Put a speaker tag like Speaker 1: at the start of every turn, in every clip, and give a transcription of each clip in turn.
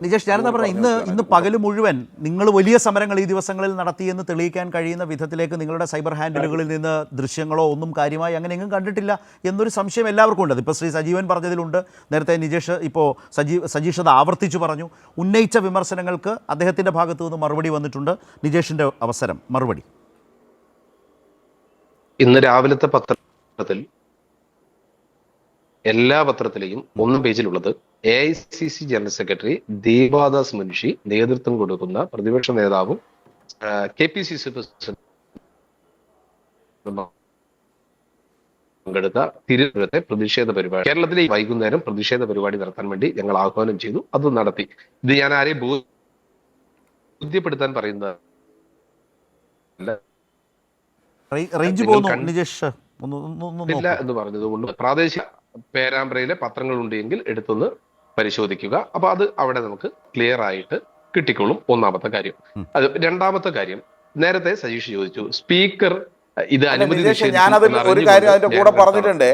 Speaker 1: നിജേഷ്, ഞാനെന്താ പറഞ്ഞത്, ഇന്ന് പകൽ മുഴുവൻ നിങ്ങൾ വലിയ സമരങ്ങൾ ഈ ദിവസങ്ങളിൽ നടത്തിയെന്ന് തെളിയിക്കാൻ കഴിയുന്ന വിധത്തിലേക്ക് നിങ്ങളുടെ സൈബർ ഹാൻഡിലുകളിൽ നിന്ന് ദൃശ്യങ്ങളോ ഒന്നും കാര്യമായി അങ്ങനെ എങ്ങും കണ്ടിട്ടില്ല എന്നൊരു സംശയം എല്ലാവർക്കും ഉണ്ട്. ഇപ്പോൾ ശ്രീ സജീവൻ പറഞ്ഞതിലുണ്ട്, നേരത്തെ നിജേഷ് ഇപ്പോൾ സജീഷ് അത് ആവർത്തിച്ചു പറഞ്ഞു. ഉന്നയിച്ച വിമർശനങ്ങൾക്ക് അദ്ദേഹത്തിൻ്റെ ഭാഗത്തു നിന്ന് മറുപടി വന്നിട്ടുണ്ട്. നിജേഷിൻ്റെ അവസരം മറുപടി.
Speaker 2: ഇന്ന് രാവിലത്തെ പത്രത്തിൽ എല്ലാ പത്രത്തിലെയും ഒന്നാം പേജിലുള്ളത് AICC general secretary Deepa Das Munshi നേതൃത്വം കൊടുക്കുന്ന പ്രതിപക്ഷ നേതാവും KPCC പ്രസിഡന്റ് പങ്കെടുത്ത തിരുവനന്തപുരത്തെ പ്രതിഷേധ പരിപാടി, കേരളത്തിലെ വൈകുന്നേരം പ്രതിഷേധ പരിപാടി നടത്താൻ വേണ്ടി ഞങ്ങൾ ആഹ്വാനം ചെയ്തു. അത് നടത്തി. ഇത് ഞാൻ ആരെയും ബോധ്യപ്പെടുത്താൻ പറയുന്നത് ഇല്ല എന്ന് പറഞ്ഞതുകൊണ്ട് പ്രാദേശിക പേരാമ്പ്രയിലെ പത്രങ്ങളുണ്ടെങ്കിൽ എടുത്തൊന്ന് പരിശോധിക്കുക. അപ്പൊ അത് അവിടെ നമുക്ക് ക്ലിയർ ആയിട്ട് കിട്ടിക്കോളും. ഒന്നാമത്തെ കാര്യം. അത് രണ്ടാമത്തെ കാര്യം, നേരത്തെ സജീഷ് ചോദിച്ചു സ്പീക്കർ ഇത് അനുമതി.
Speaker 3: ഞാനത് ഒരു കാര്യം അതിന്റെ കൂടെ പറഞ്ഞിട്ടുണ്ട്.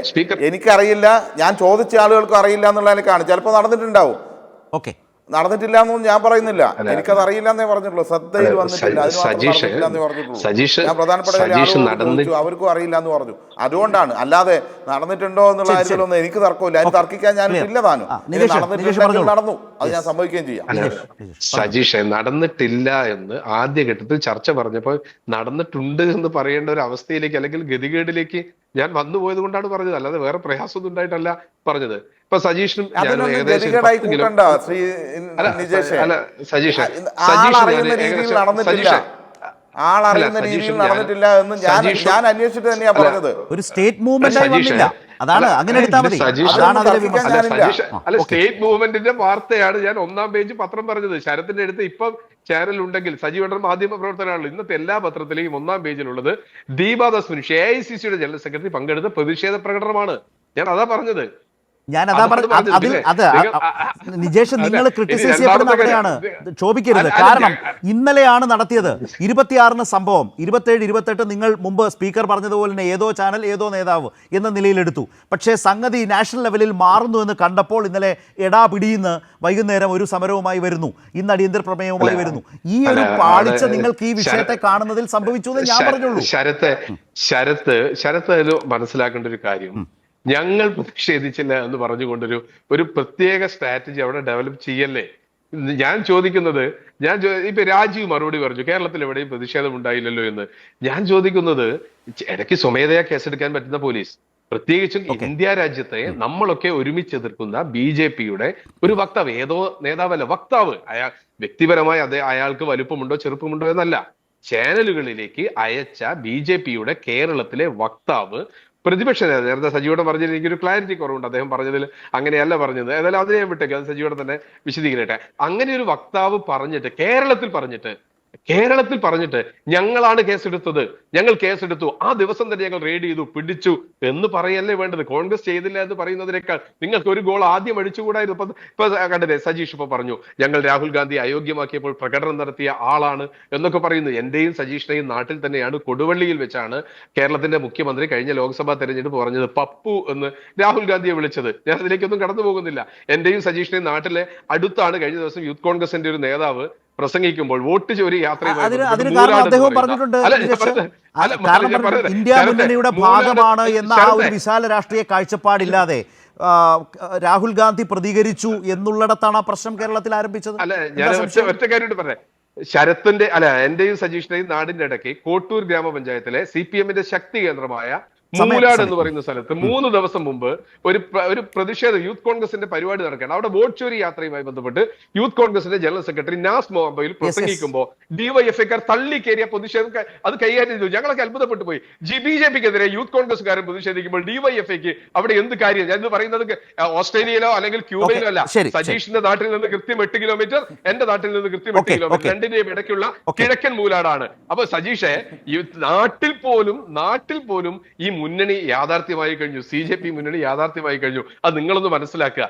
Speaker 3: എനിക്കറിയില്ല, ഞാൻ ചോദിച്ച ആളുകൾക്കും അറിയില്ല എന്നുള്ള എനിക്കാണ്. ചിലപ്പോൾ നടന്നിട്ടുണ്ടാവും.
Speaker 1: ഓക്കെ,
Speaker 3: നടന്നിട്ടില്ല എന്നൊന്നും ഞാൻ പറയുന്നില്ല. എനിക്കത് അറിയില്ല എന്നേ പറഞ്ഞിട്ടുള്ളൂ. ശ്രദ്ധയിൽ വന്നിട്ടില്ല, ഞാൻ പ്രധാനപ്പെട്ട അവർക്കും അറിയില്ല എന്ന് പറഞ്ഞു. അതുകൊണ്ടാണ്, അല്ലാതെ നടന്നിട്ടുണ്ടോ എന്നുള്ള കാര്യത്തിലൊന്നും എനിക്ക് തർക്കമില്ല. അതിന് തർക്കിക്കാൻ ഞാൻ ഇല്ല. താനും നടന്നിട്ടുണ്ടെങ്കിൽ നടന്നു, അത് ഞാൻ സമ്മതിക്കുകയും ചെയ്യാം.
Speaker 2: സജീഷ്, നടന്നിട്ടില്ല എന്ന് ആദ്യഘട്ടത്തിൽ ചർച്ച പറഞ്ഞപ്പോൾ നടന്നിട്ടുണ്ട് എന്ന് പറയേണ്ട ഒരു അവസ്ഥയിലേക്ക് അല്ലെങ്കിൽ ഗതികേടിലേക്ക് ഞാൻ വന്നുപോയത് കൊണ്ടാണ് പറഞ്ഞത്, അല്ലാതെ വേറെ പ്രയാസമൊന്നും ഉണ്ടായിട്ടല്ല പറഞ്ഞത്. ഇപ്പൊ സജീഷിനും
Speaker 3: ആളറിയുന്ന രീതിയിൽ നടന്നിട്ടില്ല എന്ന് ഞാൻ അന്വേഷിച്ചിട്ട് തന്നെയാ പറഞ്ഞത്.
Speaker 1: ഒരു സ്റ്റേറ്റ് മൂവ്മെന്റ് അതാണ്, അങ്ങനെ എടുത്താൽ മതി.
Speaker 2: അല്ല, സ്റ്റേറ്റ് മൂവ്മെന്റിന്റെ വാർത്തയാണ് ഞാൻ ഒന്നാം പേജ് പത്രം പറഞ്ഞത്. ശരത്തിന്റെ അടുത്ത് ഇപ്പം ചാനൽ ഉണ്ടെങ്കിൽ, സജീവൻ മാധ്യമ പ്രവർത്തനമാണല്ലോ, ഇന്നത്തെ എല്ലാ പത്രത്തിലെയും ഒന്നാം പേജിലുള്ളത് Deepa Das Munshi AICC general secretary പങ്കെടുത്ത പ്രതിഷേധ പ്രകടനമാണ്. ഞാൻ അതാ പറഞ്ഞത്.
Speaker 1: നിജേഷ്, നിങ്ങൾ ക്രിട്ടിസൈസ് ചെയ്യപ്പെടുന്ന അവിടെയാണ്, ക്ഷോഭിക്കരുത്. കാരണം ഇന്നലെയാണ് നടത്തിയത്. 26-ന് സംഭവം, 27, 28 നിങ്ങൾ മുമ്പ് സ്പീക്കർ പറഞ്ഞതുപോലെ തന്നെ ഏതോ ചാനൽ ഏതോ നേതാവ് എന്ന നിലയിലെടുത്തു. പക്ഷേ സംഗതി നാഷണൽ ലെവലിൽ മാറുന്നു എന്ന് കണ്ടപ്പോൾ ഇന്നലെ എടാപിടിയിന്ന് വൈകുന്നേരം ഒരു സമരവുമായി വരുന്നു, ഇന്ന് അടിയന്തര പ്രമേയവുമായി വരുന്നു. ഈ ഒരു പാളിച്ച നിങ്ങൾക്ക് ഈ വിഷയത്തെ കാണുന്നതിൽ സംഭവിച്ചു എന്ന് ഞാൻ പറഞ്ഞുള്ളൂ.
Speaker 2: ശരത്ത് മനസ്സിലാക്കേണ്ട ഒരു കാര്യം, ഞങ്ങൾ പ്രതിഷേധിച്ചില്ല എന്ന് പറഞ്ഞുകൊണ്ടൊരു പ്രത്യേക സ്ട്രാറ്റജി അവിടെ ഡെവലപ്പ് ചെയ്യല്ലേ. ഞാൻ ചോദിക്കുന്നത്, ഇപ്പൊ രാജീവ് മറുപടി പറഞ്ഞു കേരളത്തിൽ എവിടെയും പ്രതിഷേധം ഉണ്ടായില്ലല്ലോ എന്ന്. ഞാൻ ചോദിക്കുന്നത്, ഇടയ്ക്ക് സ്വമേധയാ കേസെടുക്കാൻ പറ്റുന്ന പോലീസ്, പ്രത്യേകിച്ചും ഇന്ത്യ രാജ്യത്തെ നമ്മളൊക്കെ ഒരുമിച്ച് എതിർക്കുന്ന BJPയുടെ ഒരു വക്താവ്, ഏതോ നേതാവല്ല, വക്താവ്, വ്യക്തിപരമായി അയാൾക്ക് വലുപ്പമുണ്ടോ ചെറുപ്പമുണ്ടോ എന്നല്ല, ചാനലുകളിലേക്ക് അയച്ച BJPയുടെ കേരളത്തിലെ വക്താവ് പ്രതിപക്ഷ നേരത്തെ സജീവോടെ പറഞ്ഞതിൽ എനിക്കൊരു ക്ലാരിറ്റി കുറവുണ്ട്. അദ്ദേഹം പറഞ്ഞതിൽ അങ്ങനെയല്ല പറഞ്ഞത്. ഏതായാലും അതിനെ ഞാൻ വിട്ടേക്ക്, അത് സജീവോടെ തന്നെ വിശദീകരിക്കട്ടെ. അങ്ങനെ ഒരു വക്താവ് കേരളത്തിൽ പറഞ്ഞിട്ട് ഞങ്ങളാണ് കേസെടുത്തത്, ഞങ്ങൾ കേസെടുത്തു, ആ ദിവസം തന്നെ ഞങ്ങൾ റെയ്ഡ് ചെയ്തു, പിടിച്ചു എന്ന് പറയല്ലേ വേണ്ടത്. കോൺഗ്രസ് ചെയ്തില്ല എന്ന് പറയുന്നതിനേക്കാൾ നിങ്ങൾക്ക് ഒരു ഗോൾ ആദ്യം അടിച്ചുകൂടായിരുന്നു. ഇപ്പൊ കണ്ടതേ, സജീഷ് ഇപ്പൊ പറഞ്ഞു ഞങ്ങൾ രാഹുൽ ഗാന്ധി അയോഗ്യമാക്കിയപ്പോൾ പ്രകടനം നടത്തിയ ആളാണ് എന്നൊക്കെ പറയുന്നു. എന്റെയും സജീഷിന്റെയും നാട്ടിൽ തന്നെയാണ്, കൊടുവള്ളിയിൽ വെച്ചാണ് കേരളത്തിന്റെ മുഖ്യമന്ത്രി കഴിഞ്ഞ ലോക്സഭാ തെരഞ്ഞെടുപ്പ് പറഞ്ഞത് പപ്പു എന്ന് രാഹുൽ ഗാന്ധിയെ വിളിച്ചത്. ഞാൻ അതിലേക്കൊന്നും കടന്നു പോകുന്നില്ല. എന്റെയും സജീഷിന്റെയും നാട്ടിലെ അടുത്താണ് കഴിഞ്ഞ ദിവസം യൂത്ത് കോൺഗ്രസിന്റെ ഒരു നേതാവ് പ്രസംഗിക്കുമ്പോൾ വോട്ട് ചോരി യാത്രയുമായി
Speaker 1: ഇന്ത്യ മുന്നണിയുടെ ഭാഗമാണ് എന്ന ആ ഒരു വിശാല രാഷ്ട്രീയ കാഴ്ചപ്പാടില്ലാതെ രാഹുൽ ഗാന്ധി പ്രതികരിച്ചു എന്നുള്ളിടത്താണ് ആ പ്രശ്നം കേരളത്തിൽ ആരംഭിച്ചത്.
Speaker 2: അല്ല, ഞാൻ ഒറ്റ കാര്യം പറയാം. ശരത്തിന്റെ എന്റെയും സജീഷിന്റെയും നാടിന്റെ ഇടയ്ക്ക് കോട്ടൂർ ഗ്രാമപഞ്ചായത്തിലെ CPM-ന്റെ ശക്തി കേന്ദ്രമായ മൂലാട് എന്ന് പറയുന്ന സ്ഥലത്ത് 3 ദിവസം മുമ്പ് ഒരു പ്രതിഷേധ യൂത്ത് കോൺഗ്രസിന്റെ പരിപാടി നടക്കുകയാണ്. അവിടെ വോട്ട് ചോരി യാത്രയുമായി ബന്ധപ്പെട്ട് യൂത്ത് കോൺഗ്രസിന്റെ ജനറൽ സെക്രട്ടറി നാസ് മൊഹബയിൽ പ്രസംഗിക്കുമ്പോൾ DYFIക്കാർ തള്ളിക്കേറിയ പ്രതിഷേധം അത് കൈകാര്യം ചെയ്തു. ഞങ്ങളൊക്കെ അത്ഭുതപ്പെട്ടു പോയി. BJPക്കെതിരെ യൂത്ത് കോൺഗ്രസ്സുകാരൻ പ്രതിഷേധിക്കുമ്പോൾ DYFIക്ക് അവിടെ എന്ത് കാര്യം? ഞാൻ ഇത് പറയുന്നത് ഓസ്ട്രേലിയയിലോ അല്ലെങ്കിൽ ക്യൂബയിലോ അല്ല. സജീഷിന്റെ നാട്ടിൽ നിന്ന് കൃത്യം 8 കിലോമീറ്റർ, എന്റെ നാട്ടിൽ നിന്ന് കൃത്യം 8 കിലോമീറ്റർ, രണ്ടിന്റെയും ഇടയ്ക്കുള്ള കിഴക്കൻ മൂലാടാണ്. അപ്പൊ സജീഷെ, നാട്ടിൽ പോലും ഈ മുന്നണി യാഥാർത്ഥ്യമായി കഴിഞ്ഞു, CJP മുന്നണി യാഥാർത്ഥ്യമായി കഴിഞ്ഞു. അത് നിങ്ങളൊന്ന് മനസ്സിലാക്കുക.